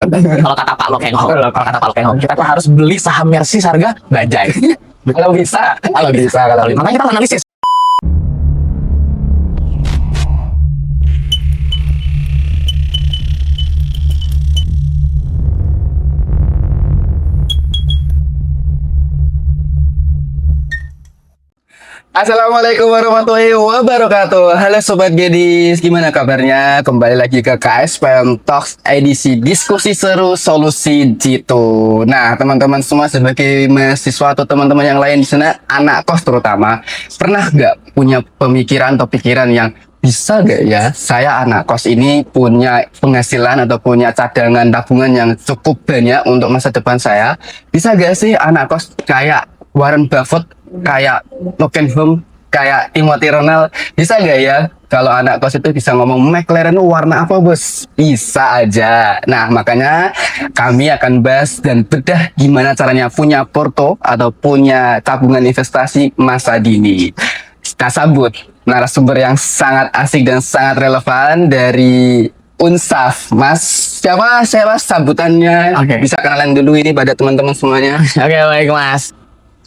Kalau kata Pak Lokengho, kita tuh harus beli saham Mercy harga bajai. Kalau bisa. Makanya kita analisis. Assalamualaikum warahmatullahi wabarakatuh. Halo Sobat Gedis, gimana kabarnya? Kembali lagi ke KSPM Talks edisi diskusi seru solusi jitu. Nah, teman-teman semua sebagai mahasiswa atau teman-teman yang lain di sana, anak kos terutama, pernah nggak punya pemikiran atau pikiran yang bisa gak ya saya anak kos ini punya penghasilan atau punya cadangan tabungan yang cukup banyak untuk masa depan saya? Bisa gak sih anak kos kayak Warren Buffett, kayak Lokengho, kayak Timothy Ronald? Bisa nggak ya kalau anak kos itu bisa ngomong McLaren warna apa bos? Bisa aja. Nah, makanya kami akan bahas dan bedah gimana caranya punya porto atau punya tabungan investasi masa dini. Kita sambut narasumber yang sangat asik dan sangat relevan dari Unsaf. Mas, siapa sambutannya? Oke. Bisa kenalan dulu ini pada teman-teman semuanya. Oke, baik Mas.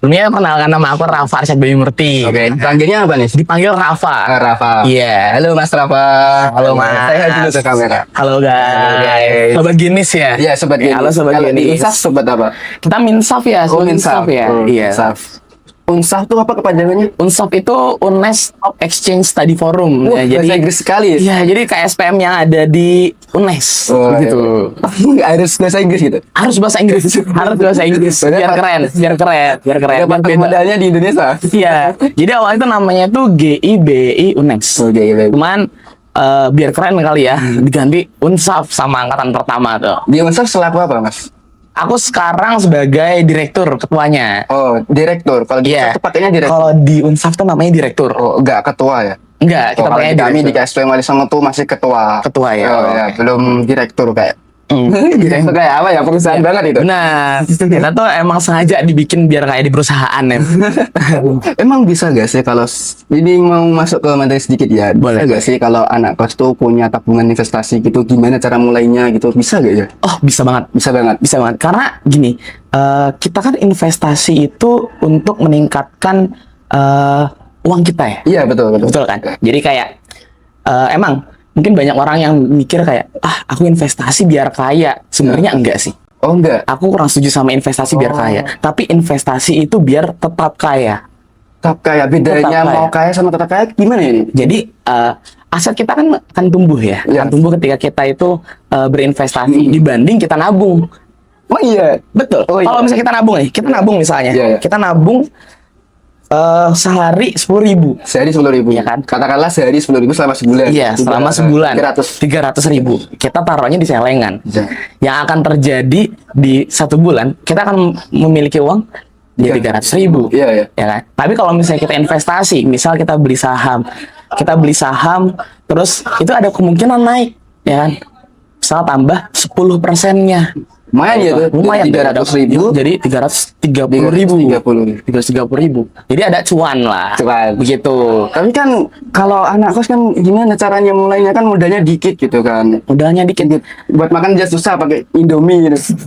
Sebelumnya perkenalkan nama aku Rafa Arsyad Bayu Murti. Oke, panggilnya apa nih? Dipanggil Rafa. Rafa. Iya. Halo Mas Rafa. Halo, Mas. Saya dulu ke kamera. Halo guys. guys. Sobat Ginis ya. Iya, Sobat Gedis. Halo Sobat Kalau di Ginis. Unsaf sobat apa? Kita Minsaf ya. Oh, Minsaf ya. Iya. Unsaf. Unsaf tuh apa kepanjangannya? Unsaf itu UNES Top Exchange Study Forum. Wah, Ya, bahasa Inggris sekali. Iya, jadi KSPM yang ada di UNES Oh, gitu. Harus bahasa Inggris gitu. Harus bahasa Inggris. Harus bahasa Inggris. Biar keren. Dapat Biar beda. modalnya di Indonesia. Iya. Jadi awalnya itu namanya tuh GIBI UNES. Oke, baik. Cuman biar keren kali ya, diganti Unsaf sama angkatan pertama tuh. Di Unsaf selaku apa, Mas? Aku sekarang sebagai direktur ketuanya. Oh, direktur. Kalau di Iya. Unsaf tuh pakainya direktur. Kalau di Unsaf tuh namanya direktur. Oh, enggak ketua ya? Enggak, kita Oh, kalau pakai di kami di direktur. KSPM Wali Songo tuh masih ketua. Ketua ya. Oh, ya, belum direktur kayak. Hmm. Direktur kayak apa ya? Perusahaan banget itu. Benar. Kita tuh emang sengaja dibikin biar kayak di perusahaan ya. Emang bisa gak sih kalau ini mau masuk ke materi sedikit ya? Boleh. Bisa gak sih kalau anak kos tuh punya tabungan investasi gitu? Gimana cara mulainya gitu? Bisa gak ya? Oh, bisa banget. Bisa banget. Bisa banget. Karena gini, kita kan investasi itu untuk meningkatkan uang kita ya. Iya, betul. Betul kan? Jadi kayak emang mungkin banyak orang yang mikir kayak aku investasi biar kaya. Sebenarnya enggak sih. Oh, enggak. Aku kurang setuju sama investasi biar Oh. kaya. Tapi investasi itu biar tetap kaya. Tetap kaya. Bedanya Tetap kaya. mau kaya sama tetap kaya gimana ini? Jadi aset kita kan akan tumbuh ya. Iya. Akan tumbuh ketika kita itu berinvestasi dibanding kita nabung. Oh iya. Betul. Oh, iya. Kalau misalnya kita nabung nih, kita nabung misalnya, Iya, iya. kita nabung sehari 10.000. Sehari 10.000. Iya kan? Katakanlah sehari 10.000 selama sebulan. Iya, selama sebulan 300.000. Kita taruhnya di celengan. Iya. Yang akan terjadi di 1 bulan, kita akan memiliki uang di 300.000. Iya, iya. Ya kan? Tapi kalau misalnya kita investasi, misal kita beli saham, terus itu ada kemungkinan naik, ya kan? Misal tambah 10%-nya. Lumayan ya tuh. Lumayan. 300.000. Jadi 330.000. 330.000. Jadi ada cuan lah. Cuan. Begitu. Tapi kan kalau anak kos kan gimana caranya mulainya, kan modalnya dikit gitu kan. Modalnya dikit. Buat makan aja susah pakai Indomie gitu.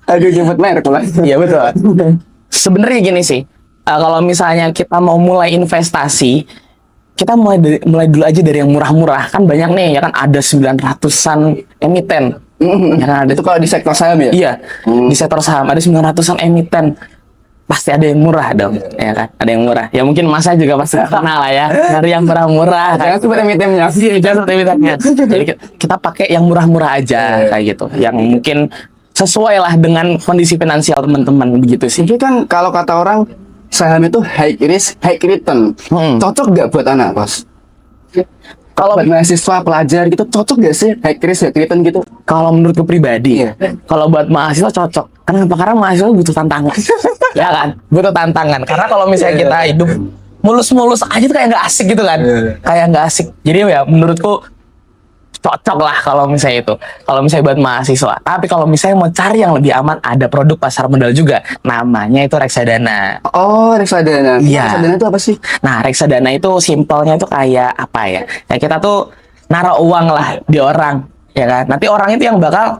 Aduh, nyebut merek lah. Iya betul. Sebenarnya gini sih, kalau misalnya kita mau mulai investasi, kita mulai dulu aja dari yang murah-murah. Kan banyak nih, ya kan ada 900-an emiten. Ya kan ada. Itu kalau di sektor saham ya? Iya, di sektor saham ada 900-an emiten. Pasti ada yang murah dong, ya kan? Ada yang murah. Ya mungkin Masa juga pasti kenal lah ya, dari yang murah-murah. Jangan sebut emitennya. Iya, jangan sebut emitennya. Jadi kita pakai yang murah-murah aja kayak gitu. Yang mungkin sesuai lah dengan kondisi finansial teman-teman begitu sih. Jadi kan kalau kata orang saham itu high risk, high return. Cocok nggak buat anak kos? Kalau buat mahasiswa pelajar gitu cocok nggak sih high risk, high return gitu? Kalau menurutku pribadi, Iya. kalau buat mahasiswa cocok. Kenapa? Karena mahasiswa butuh tantangan. Ya kan? Butuh tantangan. Karena kalau misalnya kita hidup mulus-mulus aja tuh kayak nggak asik gitu kan. Iya. Kayak nggak asik. Jadi ya menurutku cocok lah kalau misalnya itu. Kalau misalnya buat mahasiswa. Tapi kalau misalnya mau cari yang lebih aman, ada produk pasar modal juga. Namanya itu reksadana. Oh, reksadana. Iya. Reksadana itu apa sih? Nah, reksadana itu simpelnya itu kayak apa ya? Ya kita tuh naruh uang lah di orang, ya kan? Nanti orang itu yang bakal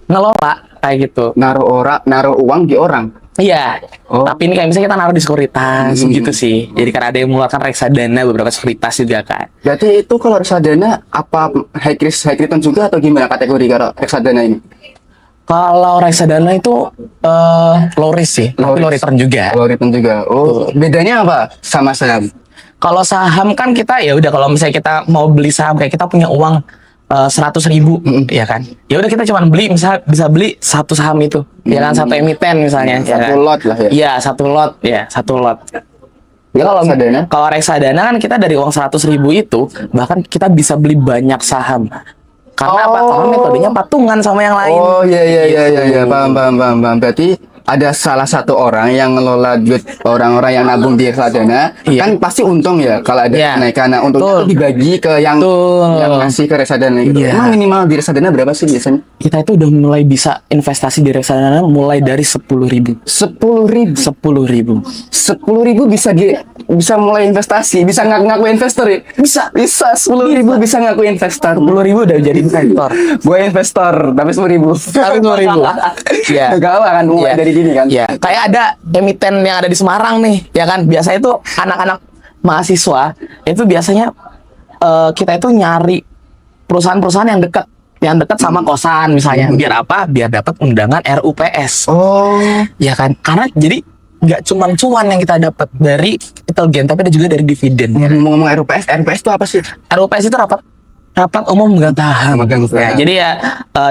ngelola kayak gitu. Naruh uang di orang. Iya. Oh. Tapi ini kayak misalnya kita naruh di sekuritas Hmm. gitu sih. Jadi kan ada yang mengeluarkan reksadana, beberapa sekuritas juga kan. Berarti itu kalau reksadana apa high risk high return juga atau gimana kategori kalau reksadana ini? Kalau reksadana itu low risk sih, tapi low return juga. Low return juga. Oh, bedanya apa sama saham? Kalau saham kan kita ya udah, kalau misalnya kita mau beli saham kayak kita punya uang 100.000, ya kan? Ya udah kita cuma beli, misal bisa beli satu saham itu, ya kan, satu emiten misalnya. Ya Satu kan? lot lah ya. Iya, satu lot. Ya kalau Reksadana? kalau reksadana kan kita dari uang 100.000 itu bahkan kita bisa beli banyak saham. Karena apa? Karena metodenya patungan sama yang lain. Oh iya iya iya iya iya. Gitu. Paham. Berarti ada salah satu orang yang ngelola duit orang-orang yang nabung di reksadana, Iya. kan pasti untung ya kalau ada Iya. kenaikan. Nah, untungnya Betul. itu dibagi ke yang Betul. ngasih ke reksadana itu. Iya. Emang minimal di reksadana berapa sih biasanya? Kita itu udah mulai bisa investasi di reksadana mulai dari 10.000. 10.000. 10.000. 10.000 bisa mulai investasi, bisa ngaku investor ya? Bisa 10.000 bisa ngaku investor. 10.000 udah jadi investor. Gue investor, tapi 10.000. Tapi 10.000. Iya. Gak apa kan mulai Iya. dari gini kan? Ya, kayak ada emiten yang ada di Semarang nih, ya kan? Biasanya itu anak-anak mahasiswa itu biasanya kita itu nyari perusahaan-perusahaan yang dekat sama kosan misalnya. Biar apa? Biar dapat undangan RUPS. Oh, Ya kan? Karena jadi nggak cuma cuan yang kita dapat dari capital gain, tapi ada juga dari dividen. ngomong-ngomong RUPS itu apa sih? RUPS itu rapat umum memegang saham. Memegang saham. Ya, jadi ya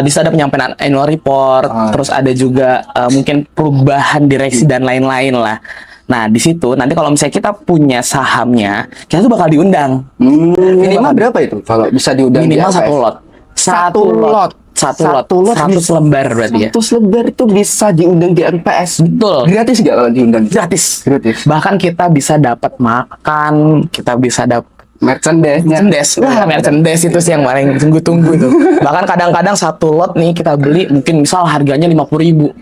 di sana ada penyampaian annual report, terus ada juga mungkin perubahan direksi dan lain-lain lah. Nah, di situ nanti kalau misalnya kita punya sahamnya, kita tuh bakal diundang. Minimal berapa itu kalau bisa diundang di Minimal RUPS? satu lot. Satu lot. Satu lot. Satu lot 100 lembar berarti ya. 100 lembar itu bisa diundang di RUPS. Betul. Gratis nggak kalau diundang? Gratis. Gratis. Bahkan kita bisa dapat makan, kita bisa dapat Merchandise-nya. merchandise itu sih yang paling tunggu-tunggu itu. Bahkan kadang-kadang satu lot nih kita beli, mungkin misal harganya 50.000,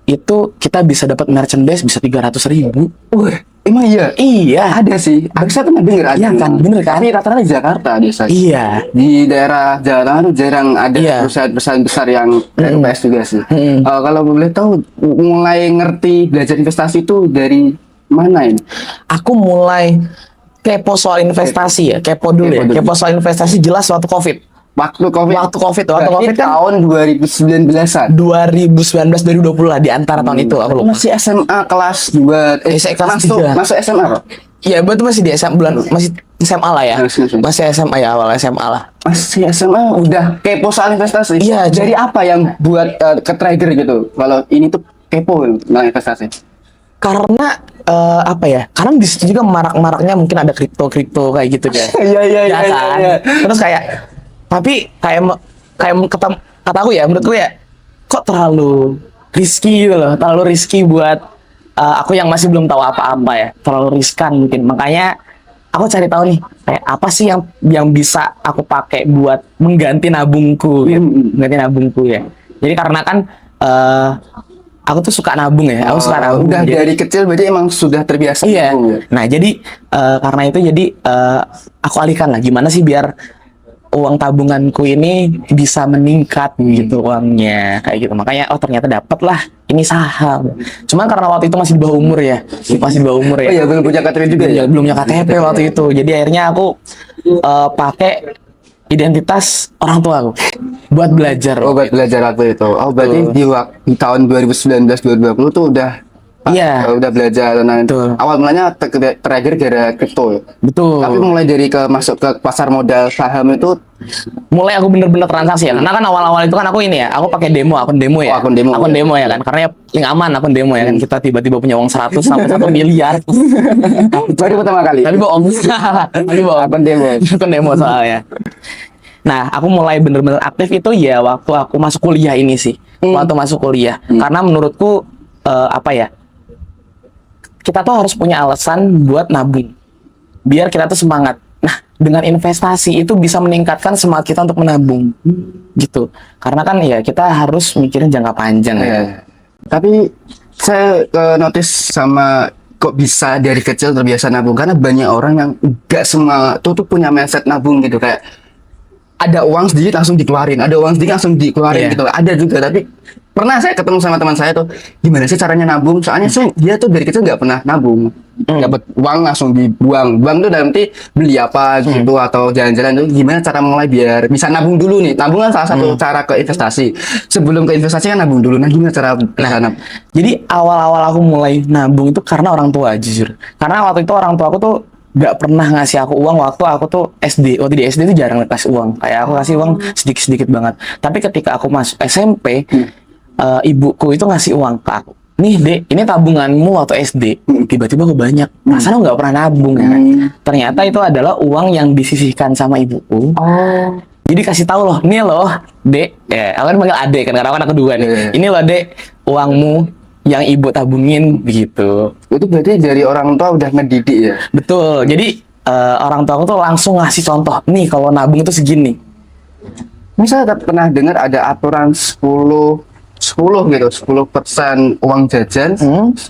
itu kita bisa dapat merchandise bisa 300.000. Emang iya? Iya, Ada sih. Aku saya pernah denger ada. Iya kan, bener kan? Tapi rata-rata di Jakarta biasanya. iya. Di daerah Jalan tuh jarang ada Iya. perusahaan besar yang RUPS juga sih. Mm-mm. Kalau boleh tahu mulai ngerti belajar investasi itu dari mana ini? Aku mulai kepo soal investasi ya, kepo dulu ya. Kepo dulu. Kepo soal investasi jelas waktu COVID. Waktu COVID. Waktu COVID Berarti kan tahun 2019-an. 2019 2020 lah, di antara tahun itu aku lupa. Masih SMA kelas 2 kelas masuk 3. masuk SMA Pak? Iya, betul, masih di SMA masih SMA lah ya. Masih. Masih SMA ya, awal SMA lah. Masih SMA udah kepo soal investasi. Iya, Dari apa yang buat ke trigger gitu? Kalau ini tuh kepo tentang investasi. Karena apa ya? Karena di situ juga marak-maraknya mungkin ada kripto kayak gitu kan. Iya iya Ya kan? Terus kayak tapi kata aku ya, menurutku ya kok terlalu risky gitu loh, terlalu risky buat aku yang masih belum tahu apa-apa ya, terlalu riskan mungkin. Makanya aku cari tahu nih kayak apa sih yang bisa aku pakai buat mengganti nabungku gitu. Mengganti nabungku ya. Jadi karena kan aku tuh suka nabung ya, aku suka nabung. Udah Jadi- dari kecil berarti emang sudah terbiasa Iya. nabung ya? Nah, jadi karena itu jadi aku alihkan lah gimana sih biar uang tabunganku ini bisa meningkat gitu uangnya kayak gitu. Makanya ternyata dapat lah ini saham. Cuman karena waktu itu masih di bawah umur ya. Masih di bawah umur Oh ya. iya, belum punya KTP juga ya? Belum punya KTP waktu itu. Jadi akhirnya aku pakai identitas orang tua aku buat belajar. Oh, buat belajar waktu itu. Oh, berarti di tahun 2019-2020 tuh Iya. udah belajar tentang itu. Betul. Awal mulanya trigger gara kripto ya. Betul. Tapi mulai dari masuk ke pasar modal saham itu Mulai aku bener-bener transaksi ya, karena kan awal-awal itu kan aku ini ya, aku pakai akun demo ya. Oh, akun demo. Ya kan, karena ya link aman akun demo ya kan, kita tiba-tiba punya uang 100 sampai 1 miliar. baru pertama kali. Tapi bohong. Tapi bohong. Akun demo. Akun demo soalnya. Nah, aku mulai bener-bener aktif itu ya waktu aku masuk kuliah ini sih. Waktu masuk kuliah. Karena menurutku apa ya? Kita tuh harus punya alasan buat nabung. Biar kita tuh semangat. Nah, dengan investasi itu bisa meningkatkan semangat kita untuk menabung. Gitu. Karena kan ya kita harus mikirin jangka panjang ya. Iya. Tapi saya notice sama kok bisa dari kecil terbiasa nabung karena banyak orang yang enggak semua tuh punya mindset nabung gitu kayak ada uang sedikit langsung dikeluarin, ada uang sedikit langsung dikeluarin Iya. gitu. Ada juga, tapi pernah saya ketemu sama teman saya tuh, gimana sih caranya nabung? Soalnya dia tuh dari kecil nggak pernah nabung, dapat uang langsung dibuang. Buang tuh nanti beli apa gitu atau jalan-jalan tuh. Gimana cara mulai biar bisa nabung dulu nih? Nabung kan salah satu cara ke investasi. Sebelum ke investasi kan nabung dulu. Nah, gimana cara bisa nabung? Jadi awal-awal aku mulai nabung itu karena orang tua, jujur. Karena waktu itu orang tua aku tuh nggak pernah ngasih aku uang waktu aku tuh SD. Waktu di SD itu jarang kasih uang. Kayak aku kasih uang sedikit-sedikit banget. Tapi ketika aku masuk SMP, ibuku itu ngasih uang ke aku. Nih dek, ini tabunganmu waktu SD. Tiba-tiba aku banyak. Perasaan aku nggak pernah nabung ya kan. Ternyata itu adalah uang yang disisihkan sama ibuku. Oh, Jadi kasih tahu loh, ini loh, dek. Ya, aku kan panggil adek kan, karena aku anak kedua nih. Iya. Ini loh dek, uangmu yang ibu tabungin gitu. itu berarti dari orang tua udah ngedidik ya? Betul. Jadi orang tua aku tuh langsung ngasih contoh. Nih kalau nabung itu segini. Misalnya pernah dengar ada aturan 10 gitu, 10% uang jajan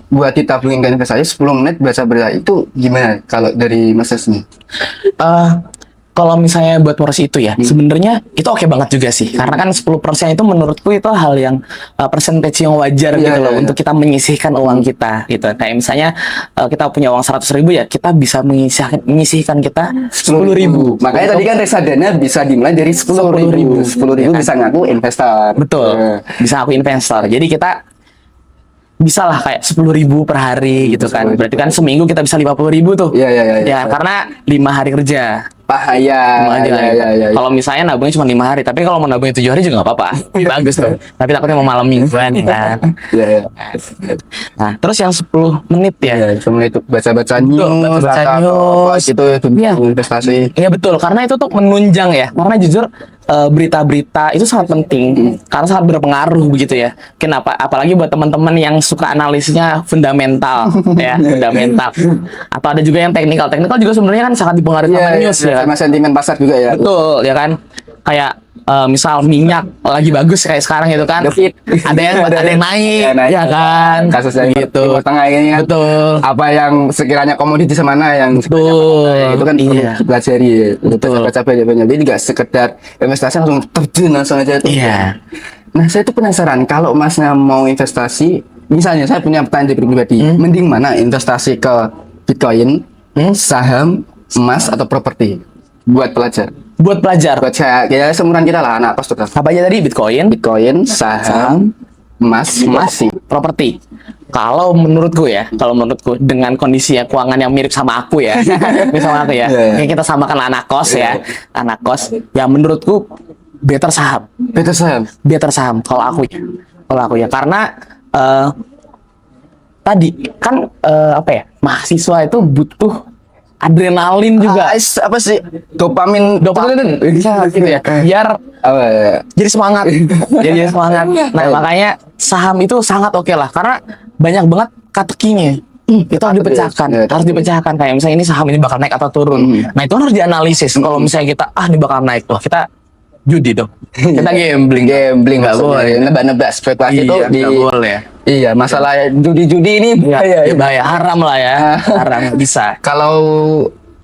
buat ditabungin ke investasi 10 menit baca berita. Itu gimana kalau dari Mas Resmi? eh Kalau misalnya buat porsi itu ya, sebenarnya itu oke banget juga sih. Karena kan 10% itu menurutku itu hal yang persentase yang wajar Iya, gitu loh iya, untuk kita menyisihkan uang kita gitu. Kayak misalnya kita punya uang 100.000 ya, kita bisa menyisihkan kita 10.000. Makanya tadi kan reksadana bisa dimulai dari 10.000. 10.000 bisa ngaku investor. Betul. Eh, Bisa aku investor. Jadi kita bisa lah kayak 10.000 per hari gitu kan. 10.000. Berarti kan seminggu kita bisa 50.000 tuh. Iya, iya, iya. Ya, karena 5 hari kerja. Bahaya. Cuma aja Iya, kan. iya, iya. Kalau misalnya nabungnya cuma 5 hari, tapi kalau mau nabungnya 7 hari juga nggak apa-apa. Bagus tuh. Tapi takutnya mau malam mingguan kan. Iya, iya. Nah, terus yang 10 menit ya. Iya, cuma itu baca-baca Betul, news, baca-baca atau news. apa gitu itu Iya. investasi. Iya betul, karena itu tuh menunjang ya. Karena jujur berita-berita itu sangat penting karena sangat berpengaruh begitu ya. Kenapa? Apalagi buat teman-teman yang suka analisisnya fundamental ya, fundamental. Atau ada juga yang teknikal. Teknikal juga sebenarnya kan sangat dipengaruhi sama Iya, news iya, ya. sama sentimen pasar juga ya. Betul ya kan. Kayak misal minyak lagi bagus kayak sekarang gitu kan. Depit. Ada yang naik, Ya, naik. ya kan. Kasusnya gitu. Timur Tengah ini kan. Betul. Apa yang sekiranya komoditi semana yang Betul. itu kan perlu Iya. dipelajari ya. Betul. Baca banyak-banyak. Jadi nggak sekedar investasi langsung terjun langsung aja itu. Iya. Nah, saya tuh penasaran kalau Masnya mau investasi, misalnya saya punya pertanyaan pribadi, mending mana investasi ke Bitcoin, saham, emas atau properti buat pelajar? Buat pelajar. Buat saya, ya seumuran kita lah, anak kos tuh. Apa aja tadi? Bitcoin, Bitcoin, saham, emas, masih. properti. Kalau menurutku dengan kondisi keuangan yang mirip sama aku ya, mirip sama aku ya, Iya, iya. kayak kita samakan anak kos ya, Iya. anak kos. Ya menurutku better saham, Better saham. better saham. Kalau aku ya, karena tadi kan apa ya, mahasiswa itu butuh adrenalin juga. Apa sih? Dopamin. Dopamin, bisa gitu ya, biar Apa ya? jadi semangat jadi semangat. Nah makanya saham itu sangat oke lah karena banyak banget katekinya. Itu harus dipecahkan, Iya, harus dipecahkan. Kayak misalnya ini saham ini bakal naik atau turun. Nah itu harus dianalisis. Kalau misalnya kita ini bakal naik, loh kita judi dong, kita gambling Nggak boleh. Nebak-nebak spekulasi itu Iya, nggak boleh. Iya, masalah judi-judi ini Ya bahaya, haram lah ya, haram nggak bisa. Kalau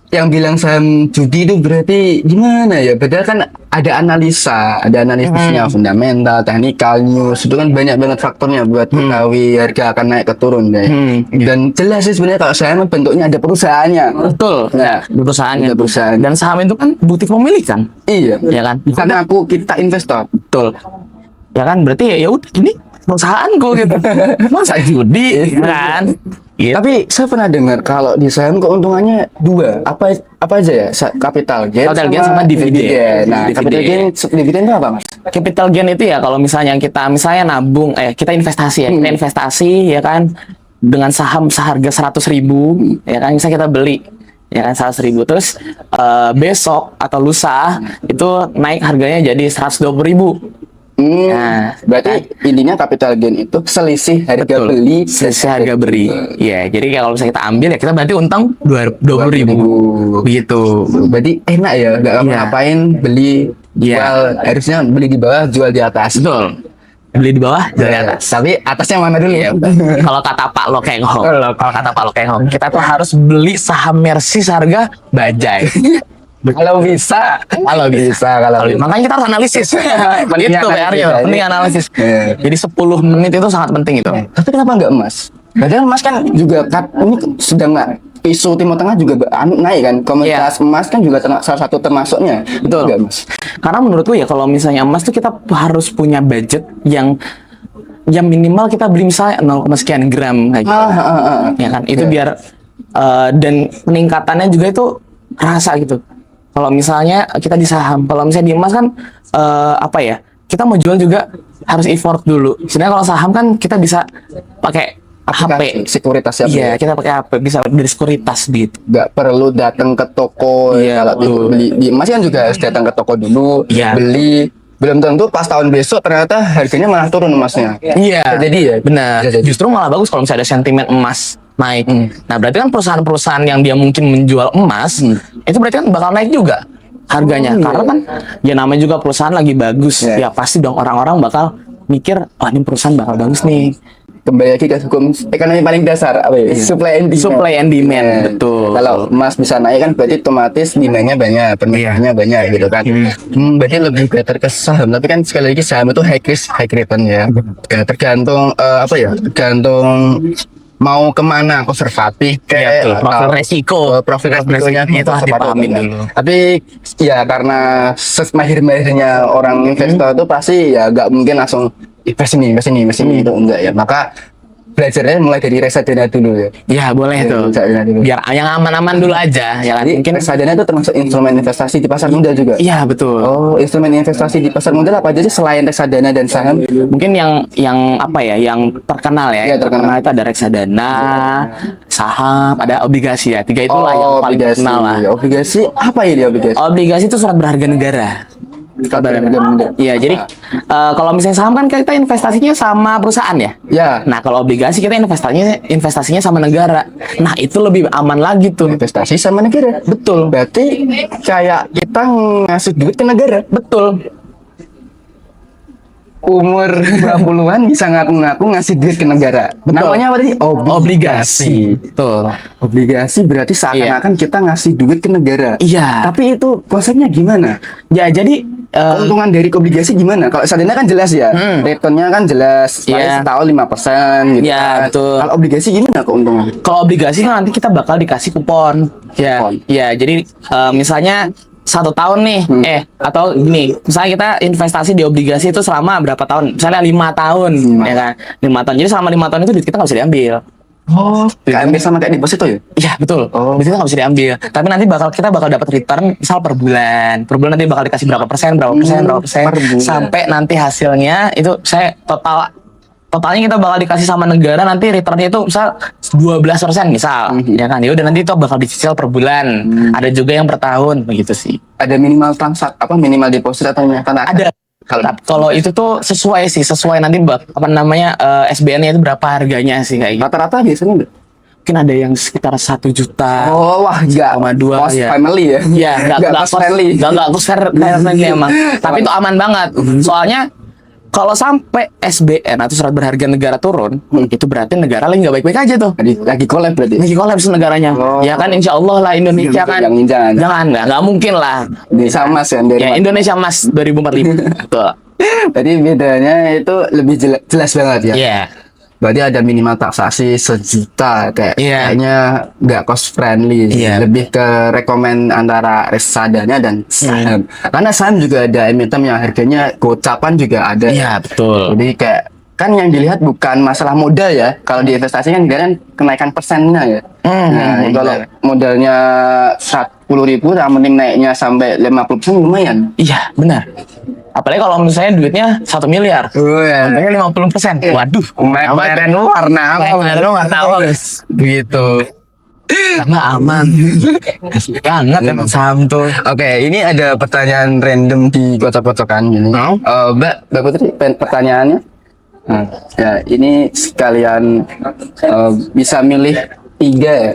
yang bilang saham judi itu berarti gimana ya? Padahal kan ada analisisnya, fundamental, teknikal, news, itu kan banyak banget faktornya buat mengetahui harga akan naik ke turun ya. Dan jelas sih sebenarnya kalau saham bentuknya ada perusahaannya. Betul, Nah, di perusahaannya. ada perusahaan. Dan saham itu kan bukti pemilikan, Iya. ya kan? Karena kita investor. Betul. Ya kan berarti ya udah ini perusahaanku gitu. Masa judi ya kan? Gitu. Tapi saya pernah dengar kalau di saham keuntungannya dua. Apa aja ya? Capital gain, Capital gain sama dividen. Nah, capital gain, dividen itu apa, Mas? Capital gain itu ya kalau misalnya kita nabung, kita investasi ya, kita investasi ya kan dengan saham seharga 100.000 ya kan, misalnya kita beli ya kan 100.000 terus besok atau lusa itu naik harganya jadi 120.000. Nah, Berarti intinya capital gain itu selisih harga betul. beli Selisih harga beli. Ya, jadi kalau misalnya kita ambil ya kita berarti untung 20.000. Begitu. Berarti enak ya, nggak ngapain beli Iya. jual, harusnya beli di bawah, jual di atas. Betul. Beli di bawah, jual di atas. Tapi atasnya mana dulu ya? Kalau kata Pak Lokenghong, kita tuh harus beli saham Mercy seharga bajai. Kalau bisa, Kalau bisa. Makanya kita harus analisis. Itu PR-nya, penting analisis. Iya. Jadi 10 menit itu sangat penting itu. Tapi kenapa nggak emas? Padahal emas kan juga ini sedang nggak isu Timur Tengah juga naik kan. Komunitas emas kan juga salah satu termasuknya. Betul. Nggak, Mas? Karena menurutku ya kalau misalnya emas tuh kita harus punya budget yang minimal kita beli misalnya 0, sekian gram kayak gitu. Ya kan itu biar dan peningkatannya juga itu rasa gitu. Kalau misalnya kita di saham, kalau misalnya di emas kan apa ya? Kita mau jual juga harus effort dulu. Sebenarnya kalau saham kan kita bisa pakai HP. Sekuritas ya. Iya, kita pakai HP bisa dari sekuritas gitu. Nggak perlu datang ke toko. Iya, Kalau betul. beli di emas kan juga harus datang ke toko dulu, Iya. beli. Belum tentu pas tahun besok ternyata harganya malah turun emasnya. Iya. Jadi ya. Benar. Bisa jadi. Justru malah bagus kalau misalnya ada sentimen emas naik. Nah, berarti kan perusahaan-perusahaan yang dia mungkin menjual emas itu berarti kan bakal naik juga harganya. Karena kan ya namanya juga perusahaan lagi bagus. Iya. Ya pasti dong orang-orang bakal mikir, "Oh, ini perusahaan bakal bagus nih." Kembali lagi ke hukum ekonomi paling dasar apa ya? Supply and demand. Supply and demand, Iya. betul. Kalau emas bisa naik kan berarti otomatis demandnya banyak, permintaannya banyak gitu kan. Berarti lebih better ke saham. Tapi kan sekali lagi saham itu high risk, high return ya. Ya, tergantung apa ya? Tergantung mau kemana, konservatif Iya, betul. kayak Profil resiko. profil resikonya itu harus dipahamin dulu. Tapi ya karena semahir-mahirnya orang investor itu pasti ya nggak mungkin langsung invest ini itu enggak ya. Maka belajarnya mulai dari reksadana dulu ya. Ya, boleh Iya, tuh. reksadana dulu. Biar yang aman-aman dulu aja, ya kan? Jadi Mungkin reksadana itu termasuk instrumen investasi di pasar modal juga. iya, betul. Oh, instrumen investasi di pasar modal apa aja sih selain reksadana dan saham? Mungkin yang apa ya, yang terkenal ya. Iya, Yang terkenal itu ada reksadana, saham, ada obligasi ya. Tiga itulah yang paling obligasi. terkenal lah. Obligasi apa ini obligasi? Obligasi itu surat berharga negara. Iya, jadi kalau misalnya saham kan kita investasinya sama perusahaan ya. Ya, Nah, kalau obligasi kita investasinya sama negara. Nah, itu lebih aman lagi tuh. investasi sama negara. Betul. Berarti kayak kita ngasih duit ke negara. Betul. Umur 20-an bisa ngaku-ngaku ngasih duit ke negara. Betul. Namanya apa tadi? Obligasi. Betul. Obligasi berarti seakan-akan kita ngasih duit ke negara. Iya. Tapi itu konsepnya gimana? Ya, jadi Keuntungan dari obligasi gimana? Kalau reksadana kan jelas ya, returnnya kan jelas, Iya. setahun 5% gitu Iya, kan. betul. Kalau obligasi gimana keuntungan? kalau obligasi kan nanti kita bakal dikasih kupon. Ya, Kupon. ya. Jadi misalnya 1 tahun nih, atau gini, misalnya kita investasi di obligasi itu selama berapa tahun? Misalnya 5 tahun, ya kan? 5 tahun. Jadi selama 5 tahun itu duit kita nggak bisa diambil. Oh, kayak ambil sama kayak deposito ya? Iya, betul. Oh. Duit kita nggak bisa diambil. Tapi nanti kita bakal dapat return misal per bulan. Per bulan nanti bakal dikasih berapa persen, berapa persen, per bulan. sampai nanti hasilnya itu saya totalnya kita bakal dikasih sama negara nanti returnnya itu misal 12% misal, ya kan? Ya udah nanti itu bakal dicicil per bulan. Ada juga yang per tahun begitu sih. Ada minimal minimal deposit atau minimal transaksi? Ada. Kalau itu tuh sesuai nanti apa namanya SBN-nya itu berapa harganya sih kayak gitu. Rata-rata biasanya enggak? Mungkin ada yang sekitar 1 juta. Oh, wah, enggak. 1,2, Cost ya. family ya? Iya, nggak cost friendly. nggak cost friendly emang. Tapi itu aman banget. Soalnya kalau sampai SBN atau surat berharga negara turun, itu berarti negara lagi nggak baik-baik aja tuh. Lagi collab berarti. Lagi kolaps negaranya. Oh. Ya kan, insya Allah lah Indonesia kan. Jangan. Nggak mungkin lah. Indonesia Mas ya dari Ya Indonesia Mas 2045. Betul. Tadi bedanya itu lebih jelas banget ya. Iya. Berarti ada minimal taksasi 1 juta kayaknya nggak cost friendly. Iya. Lebih ke rekomen antara reksadana dan saham. Karena saham juga ada emiten yang harganya gocapan juga ada. Iya, betul. Jadi kayak kan yang dilihat bukan masalah modal ya. Kalau di investasi kan dilihat kenaikan persennya ya. Nah, kalau modalnya 10.000, yang penting naiknya sampai 50% lumayan. Iya, benar. Apalagi kalau misalnya duitnya 1 miliar. Iya. Untungnya 50%. Waduh. Kemarin warna apa? Warna apa, guys? Begitu. Karena aman. Banget emang saham tuh. Oke, ini ada pertanyaan random di kocok-kocokan gini. Mbak Putri, pertanyaannya. Nah, ya ini sekalian bisa milih 3 ya.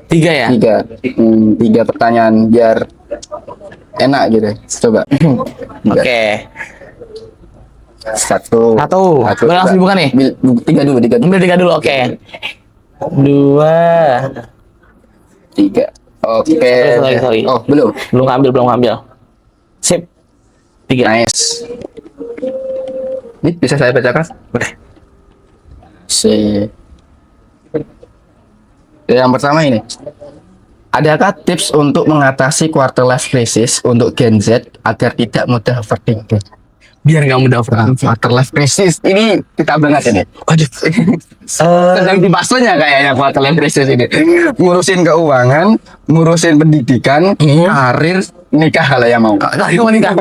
3 ya? 3 pertanyaan biar enak gitu. Coba. Oke. Satu. Boleh langsung dibuka nih? 3 dulu. Ambil 3 dulu, oke. 2. 3. Oke. Sorry. Oh, belum. Belum ngambil. Sip. 3. Nice. Ini bisa saya bacakan? Boleh. Yang pertama ini. Adakah tips untuk mengatasi quarter life crisis untuk Gen Z agar tidak mudah overthinking? Biar nggak mudah Quarter life crisis ini kita banget ini. Waduh. Sedang dibahasnya kayaknya quarter life crisis ini. Ngurusin keuangan, ngurusin pendidikan, karir, nikah kalau yang mau. Mau nikah.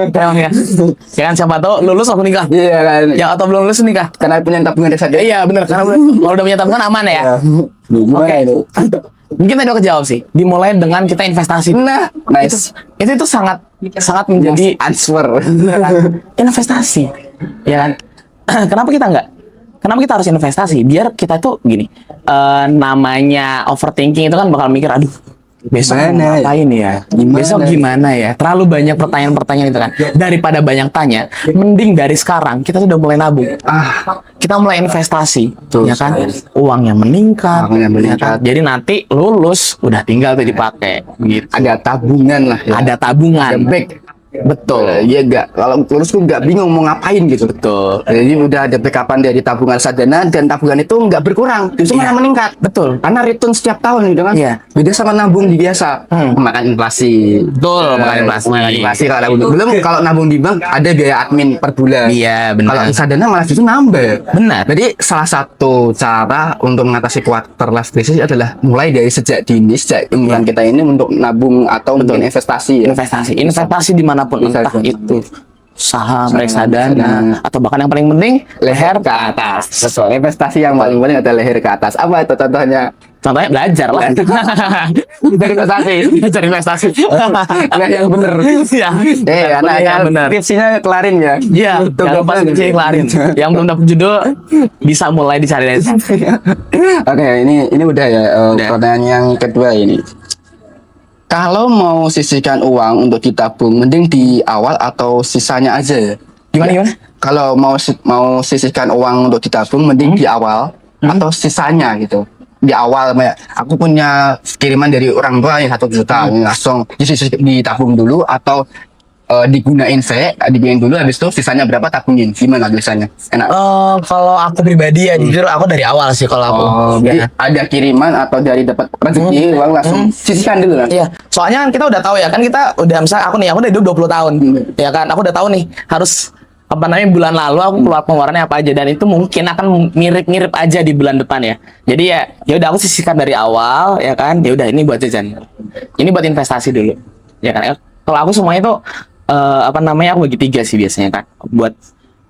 Ya kan siapa tahu lulus aku nikah. Iya kan. Yang atau belum lulus nikah. Karena punya tabungan desa aja. Iya benar karena kalau udah punya tabungan aman ya. Gimana itu? Mungkin tadi udah kejawab sih. Dimulai dengan kita investasi. Nah, nice. Itu sangat menjadi Answer. investasi. Ya kan? Kenapa kita enggak? Kenapa kita harus investasi? Biar kita tuh gini. Namanya overthinking itu kan bakal mikir, aduh, besok mau Gimana ya? ngapain ya? Besok gimana ya? Terlalu banyak pertanyaan-pertanyaan itu kan. Daripada banyak tanya, mending dari sekarang kita sudah mulai nabung. Kita mulai investasi, Tuh, ya kan? Uangnya meningkat, Uangnya meningkat. ya kan? Jadi nanti lulus udah tinggal tuh dipakai, gitu. Ada tabungan lah ya. Ada tabungan. Ada back. Betul. Iya enggak. Kalau lulus tuh enggak bingung mau ngapain gitu. Betul. Jadi udah ada backupan dari tabungan sadana dan tabungan itu enggak berkurang, justru malah meningkat. Betul. Karena return setiap tahun gitu kan. Iya. Beda sama nabung di biasa. Makan inflasi. Betul, makan inflasi. Makan inflasi kalau nabung. Belum kalau nabung di bank ada biaya admin per bulan. Iya, benar. Kalau di sadana malah justru nambah. Benar. Jadi salah satu cara untuk mengatasi quarter life crisis adalah mulai dari sejak dini, sejak umuran kita ini untuk nabung atau untuk investasi ya. Investasi dimanapun, entah itu saham, reksadana, atau bahkan yang paling penting Leher ke atas. Betul. Investasi yang paling penting adalah leher ke atas. Apa itu contohnya? contohnya belajar lah. Dari investasi. Belajar investasi. Nah, yang bener. Iya. Anak yang benar. tipsnya kelarin ya. Iya, jangan lupa skripsi kelarin. Yang belum dapat judul bisa mulai dicari dari sana. Oke, ini udah ya. Udah. Pertanyaan yang kedua ini. Kalau mau sisihkan uang untuk ditabung, mending di awal atau sisanya aja ya? Gimana? Kalau mau sisihkan uang untuk ditabung, mending di awal atau sisanya gitu. Di awal, kayak aku punya kiriman dari orang tua yang 1 juta, langsung ditabung dulu atau digunain dulu, habis itu sisanya berapa tabungin, gimana biasanya? Enak. Kalau aku pribadi ya jujur aku dari awal sih kalau aku. Jadi ada kiriman atau dari dapat rezeki uang langsung sisihkan dulu kan? Iya, soalnya kan kita udah tahu ya kan kita udah misalnya aku udah hidup 20 tahun. Ya kan, aku udah tahu nih harus apa namanya bulan lalu aku keluar pengeluarannya apa aja dan itu mungkin akan mirip-mirip aja di bulan depan ya. Jadi ya udah aku sisihkan dari awal ya kan. Ya udah ini buat jajan. Ini buat investasi dulu. Ya kan. Kalau aku semuanya itu apa namanya aku bagi 3 sih biasanya kan. Buat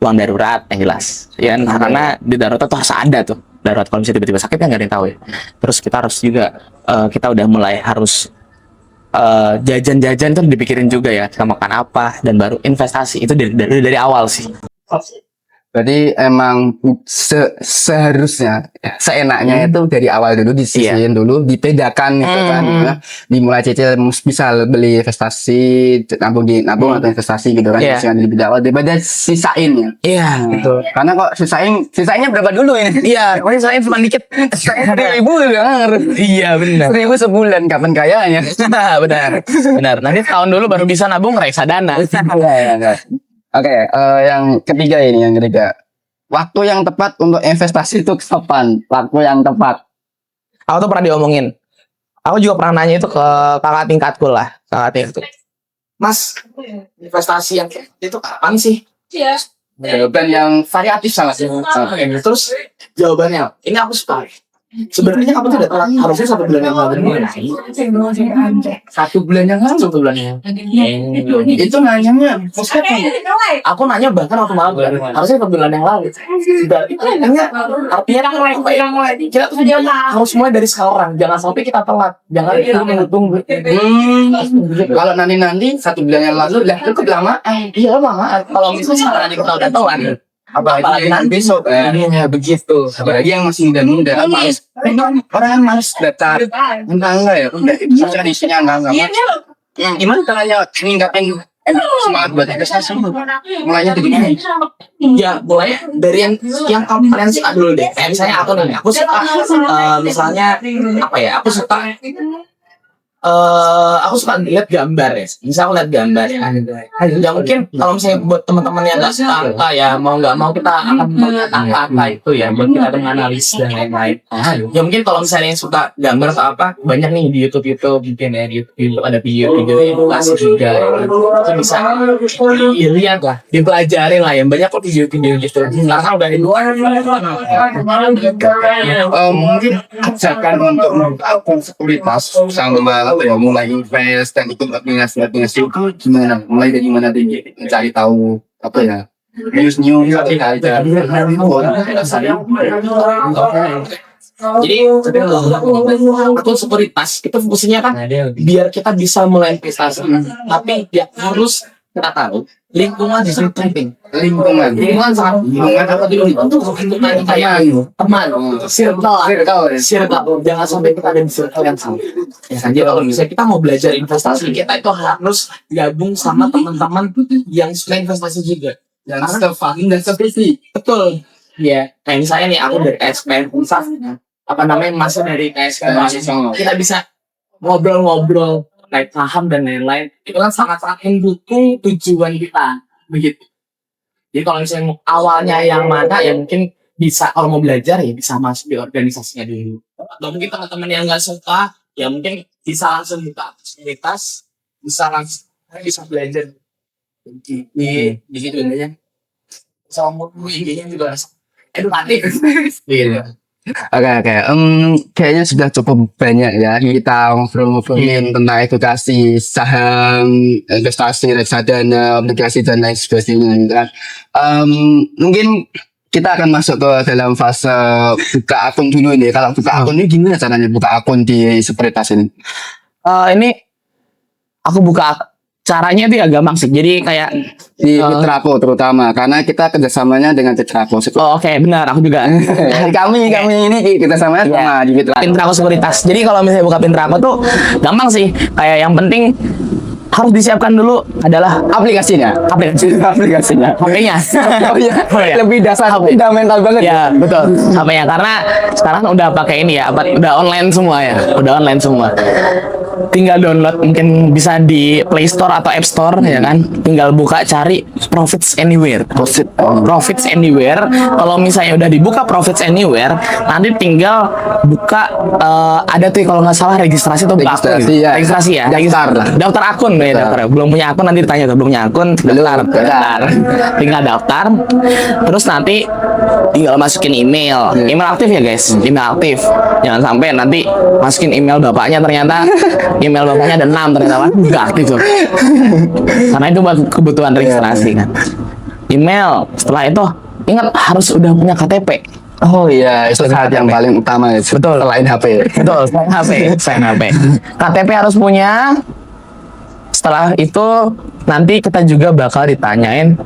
uang darurat yang jelas. Ya kan? Karena di darurat tuh harus ada tuh. Darurat kalau misalnya tiba-tiba sakit kan nggak ada yang tahu ya. Terus kita harus juga kita udah mulai harus jajan-jajan tuh dipikirin juga ya, kita makan apa dan baru investasi itu dari awal sih. Berarti emang seharusnya seenaknya itu dari awal dulu disisihin dulu, dipedakan gitu kan. Nah, dimulai cicil bisa beli investasi, nabung atau investasi gitu kan. Dengan lebih awal daripada sisain ya. Iya, betul. Karena kok sisainnya berapa dulu ini? Iya, pokoknya sisain cuma dikit. 1.000 juga. Iya, benar. 1.000 sebulan kapan kayanya? Benar. Nanti tahun dulu baru bisa nabung reksadana. Oke, yang ketiga. Waktu yang tepat untuk investasi itu kapan? Waktu yang tepat. Aku tuh pernah diomongin. Aku juga pernah nanya itu ke kakak tingkatku lah. Kakak tingkatku. Mas, investasi yang itu kapan sih? Iya. Jawaban yang variatif sangat sih. Terus jawabannya, ini aku suka. Sebenarnya kamu tuh udah telat. Harusnya 1 bulan yang lalu mulai. 1 bulan yang lalu. 1 bulan yang lalu. Itu nanyanya, Aku nanya bahkan waktu malam harusnya 1 bulan yang lalu. Berarti artinya mulai kita tuh harus mulai dari sekarang. Jangan sampai kita telat. Jangan tunggu. Kalau nanti 1 bulan yang lalu lah cukup lama. Iya lama. Kalau misalnya sekarang kita udah telat. Apalagi nanti besok. Iya begitu. Apalagi yang masih muda. Orang yang males daftar. Enggak ya. Udah tradisinya enggak. Gimana caranya ningkatin semangat buat investasi? Mulainya dari mana? Ya mulai dari yang kalian suka dulu deh. Misalnya aku suka misalnya apa ya? Aku suka Aku suka lihat gambar ya. Misal aku lihat gambar ya. Ya mungkin kalau misalnya buat teman-teman yang nggak suka angka ya, mau nggak mau kita akan melihat angka itu ya, buat kita menganalisis dan lain-lain. Ya mungkin kalau misalnya yang suka gambar atau apa, banyak nih di YouTube mungkin ya, di YouTube ada video-video edukasi juga ya. Itu bisa dilihat lah, dipelajarin lah. Yang banyak kok video-video gitu. Karena udah Mungkin ajakan untuk membuka akun sekuritas sama apa ya, mulai invest dan ikut aplikasi itu gimana? Mulai dari mana tinggi mencari tahu apa ya, news tapi aja. Jadi akun sekuritas itu fungsinya kan biar kita bisa mulai investasi, tapi ya harus kita tahu lingkungan di situ penting. Lingkungan sangat apa dulu lingkungan kayak teman, circle. Jangan sampai kita ada di circle yang salah. Ya kan, jadi kalau misalnya kita mau belajar investasi, kita itu harus gabung sama teman-teman yang suka investasi juga. Yang self-funding dan self-pacing. Betul. Ya, kayak misalnya nih aku dari KSPM Unsaf, apa namanya, masuk dari KSPM, kita bisa ngobrol-ngobrol terkait saham dan lain-lain. Itu kan sangat-sangat mendukung tujuan kita, begitu. Jadi kalau misalnya awalnya yang mana, ya mungkin bisa, kalau mau belajar ya bisa masuk di organisasinya dulu. Atau mungkin teman-teman yang nggak suka, ya mungkin bisa langsung buka aktivitas, bisa belajar di situ aja. Sama IG-nya juga edukatif. Gitu. Oke. Kayaknya sudah cukup banyak ya kita ngobrol-ngobrolin tentang edukasi saham, investasi, reksadana, obligasi dan lain sebagainya. Gitu kan. Mungkin kita akan masuk ke dalam fase buka akun dulu ini. Kalau buka akun ini gimana caranya buka akun di sekuritas ini? Ini aku buka caranya itu ya gampang sih. Jadi kayak Di Fitrako terutama karena kita kerjasamanya dengan Fitrako. oke, benar, aku juga. kami ini kerjasamanya sama di Fitrako. Pintrako Sekuritas. Jadi kalau misalnya buka Pintrako tuh gampang sih. Kayak yang penting harus disiapkan dulu adalah Aplikasinya. aplikasinya. HP-nya. Oh iya. Oh iya. Lebih dasar, fundamental banget. Ya, betul. HP-nya karena sekarang udah pakai ini ya, udah online semua ya. Udah online semua. Tinggal download, mungkin bisa di Play Store atau App Store ya kan. Tinggal buka, cari Profits Anywhere. Profits Anywhere. Kalau misalnya udah dibuka Profits Anywhere, nanti tinggal buka ada tuh kalau nggak salah registrasi atau buka akun. Registrasi ya. Daftar akun ya, daftar. Belum punya akun nanti ditanya tuh, belum punya akun, daftar. Tinggal daftar. Terus nanti tinggal masukin email. Email aktif ya guys. Email aktif. Jangan sampai nanti masukin email bapaknya ternyata email bapaknya ada 6 ternyata nggak aktif tuh. Karena itu buat kebutuhan registrasi kan. Email. Setelah itu ingat harus udah punya KTP. Oh iya, itu saat yang paling utama ya. Betul. Selain HP. Betul, selain HP. KTP harus punya. Setelah itu nanti kita juga bakal ditanyain,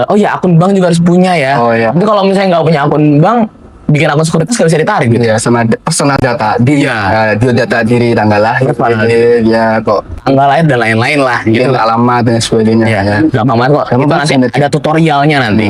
oh ya akun bank juga harus punya ya. Oh iya. Tapi kalau misalnya nggak punya akun bank, bikin akun sekuritas nggak bisa ditarik gitu. Ya, sama personal data diri. Iya. Data diri, tanggal lahir, ya kok. Tanggal lahir dan lain-lain lah gitu. Alamat dan sebagainya. Ya, gampang banget kok. Itu nanti ada tutorialnya nanti.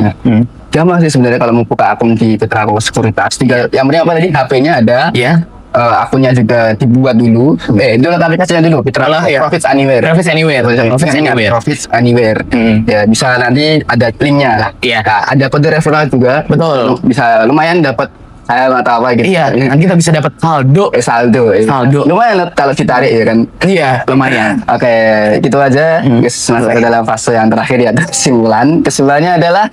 Gampang sih sebenarnya kalau mau buka akun di Fitrako Sekuritas. Yang penting apa tadi? HP-nya ada. Ya. Akunnya juga dibuat dulu. Download aplikasinya dulu. Fitrako Profits Anywhere. Profits Anywhere. Ya bisa nanti ada linknya. Iya. Nah, ada kode referral juga. Betul. Bisa lumayan dapat saya atau apa gitu. Iya. Nanti kita bisa dapat saldo. Saldo. Lumayan kalau ditarik ya kan. Iya. Lumayan. Oke, gitu aja. Masuk ke dalam fase yang terakhir ya. Kesimpulan. Kesimpulannya adalah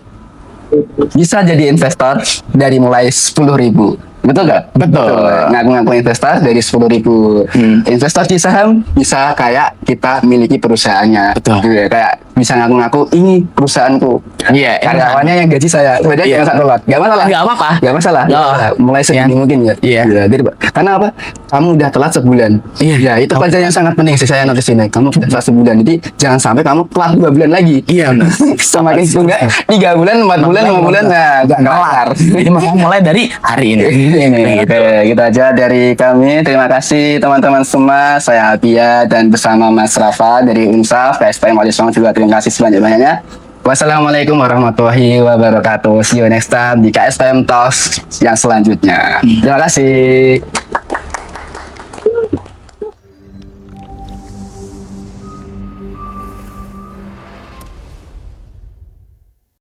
bisa jadi investor dari mulai 10.000. Betul nggak? Betul. Ngaku-ngaku investor dari 10.000. Investor di saham bisa kayak kita miliki perusahaannya. Betul. Gitu ya, kayak bisa ngaku-ngaku ini perusahaanku. Iya. Karyawannya yang gaji saya. Sebenarnya jangan telat. Gak masalah. Nggak apa-apa. Gak masalah. Mulai sedini mungkin ya. Iya. Karena apa? Kamu udah telat sebulan. Iya. Ya itu pelajaran yang sangat penting sih saya notice ini. Kamu udah telat sebulan. Jadi jangan sampai kamu telat 2 bulan lagi. Iya. Semakin enggak 3 bulan, 4 bulan, 5 bulan, nah nggak kelar. Jadi makanya mulai dari hari ini. Oke, gitu aja dari kami. Terima kasih teman-teman semua. Saya Abia dan bersama Mas Rafa dari Unsaf KSPM Wali Songo juga terima kasih sebanyak-banyaknya. Wassalamualaikum warahmatullahi wabarakatuh. See you next time di KSPM Talks yang selanjutnya. Terima kasih.